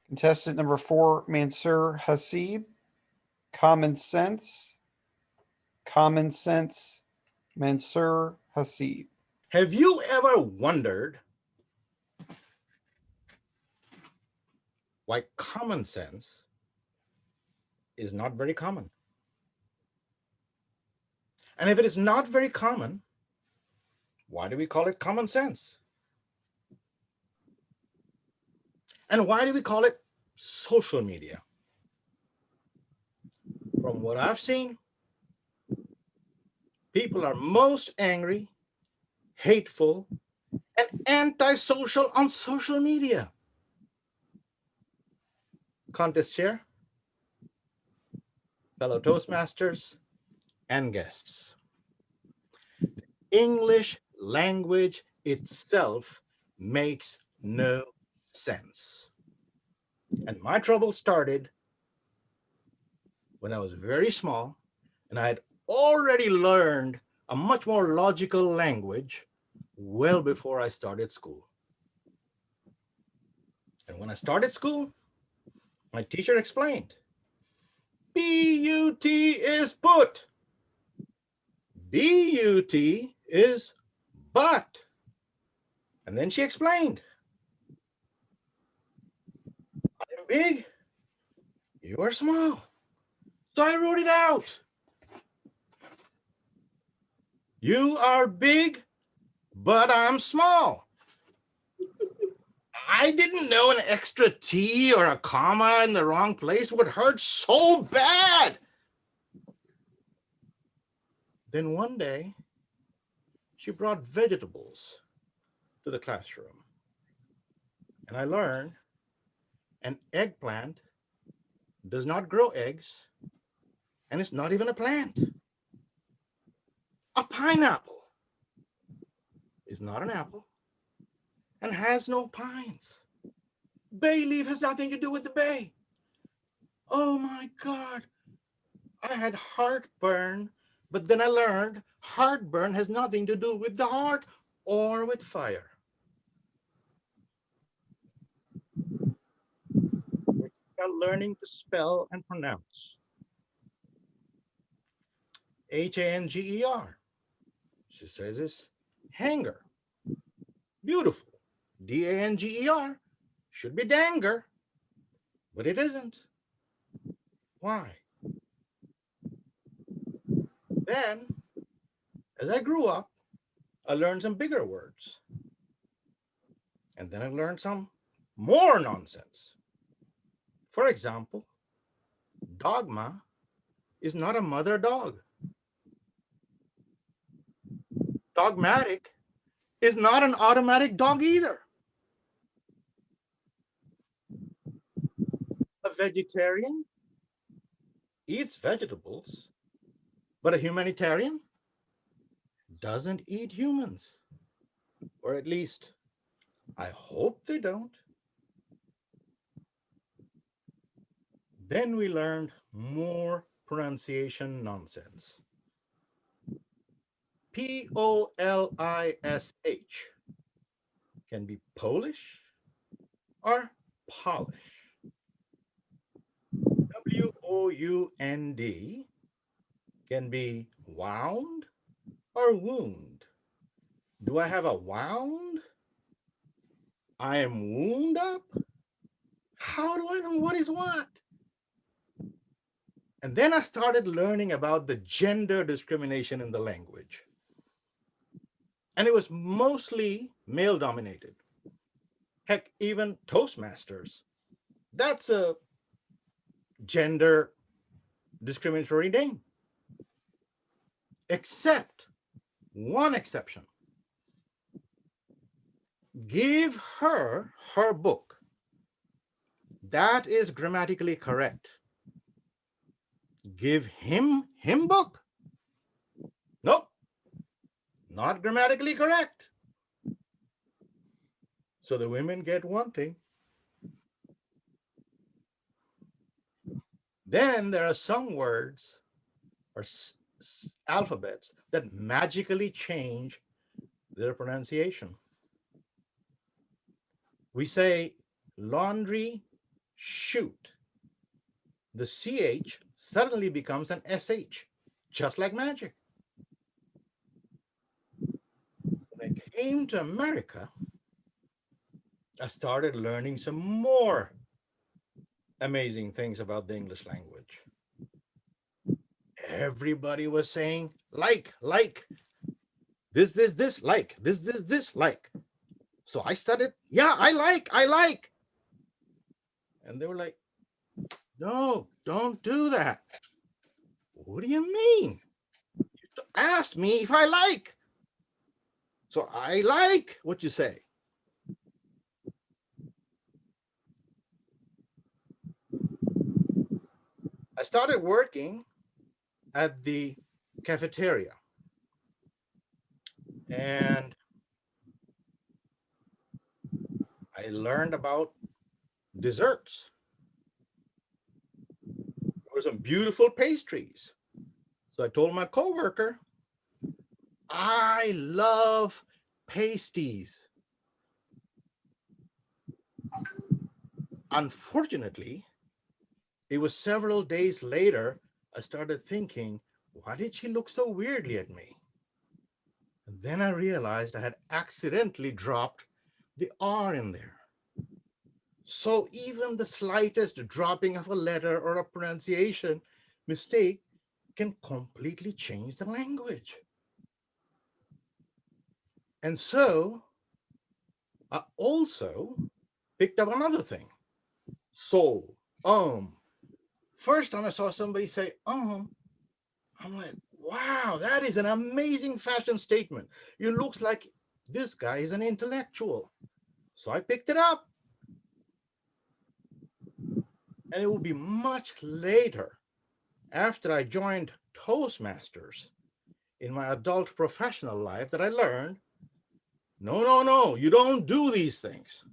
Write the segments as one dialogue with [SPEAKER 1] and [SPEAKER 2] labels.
[SPEAKER 1] Contestant number 4, Mansur Hasib. Common sense. Common sense. Mansur Hasib.
[SPEAKER 2] Have you ever wondered why common sense is not very common? And if it is not very common, why do we call it common sense? And why do we call it social media? From what I've seen, people are most angry, hateful, and antisocial on social media. Contest chair, fellow Toastmasters, and guests. English language itself makes no sense. And my trouble started when I was very small and I had already learned a much more logical language well before I started school. And when I started school, my teacher explained, B-U-T is put. B-U-T is but. And then she explained, I'm big, you are small. So I wrote it out. You are big, but I'm small. I didn't know an extra T or a comma in the wrong place would hurt so bad. Then one day, she brought vegetables to the classroom. And I learned an eggplant does not grow eggs, and it's not even a plant. A pineapple is not an apple and has no pines. Bay leaf has nothing to do with the bay. Oh my God. I had heartburn, but then I learned heartburn has nothing to do with the heart or with fire. We're learning to spell and pronounce. Hanger. She says it's hanger. Beautiful. Danger should be danger, but it isn't. Why? Then, as I grew up, I learned some bigger words. And then I learned some more nonsense. For example, dogma is not a mother dog. Dogmatic is not an automatic dog either. A vegetarian eats vegetables, but a humanitarian doesn't eat humans. Or at least, I hope they don't. Then we learned more pronunciation nonsense. Polish can be Polish or polish. Wound can be wound or wound. Do I have a wound? I am wound up? How do I know what is what? And then I started learning about the gender discrimination in the language. And it was mostly male dominated. Heck, even Toastmasters. That's a gender discriminatory name. Except one exception. Give her her book. That is grammatically correct. Give him him book. Nope, not grammatically correct. So the women get one thing. Then there are some words or alphabets that magically change their pronunciation. We say laundry shoot, the CH suddenly becomes an SH, just like magic. When I came to America, I started learning some more amazing things about the English language. Everybody was saying, like, this, like, this, like. So I started, yeah, I like. And they were like, no, don't do that. What do you mean? You ask me if I like. So I like what you say. I started working at the cafeteria. And I learned about desserts. There were some beautiful pastries. So I told my coworker, I love pasties. Unfortunately, it was several days later, I started thinking, why did she look so weirdly at me? And then I realized I had accidentally dropped the R in there. So even the slightest dropping of a letter or a pronunciation mistake can completely change the language. And so I also picked up another thing. So, first time I saw somebody say, I'm like, wow, that is an amazing fashion statement. It looks like this guy is an intellectual. So I picked it up. And it will be much later, after I joined Toastmasters in my adult professional life, that I learned no, you don't do these things.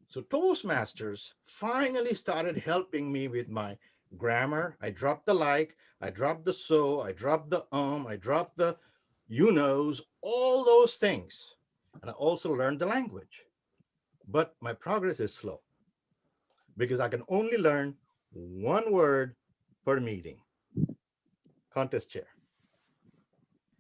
[SPEAKER 2] So Toastmasters finally started helping me with my grammar. I dropped the like, I dropped the so, I dropped the I dropped the you knows, all those things. And I also learned the language. But my progress is slow because I can only learn one word per meeting. Contest chair.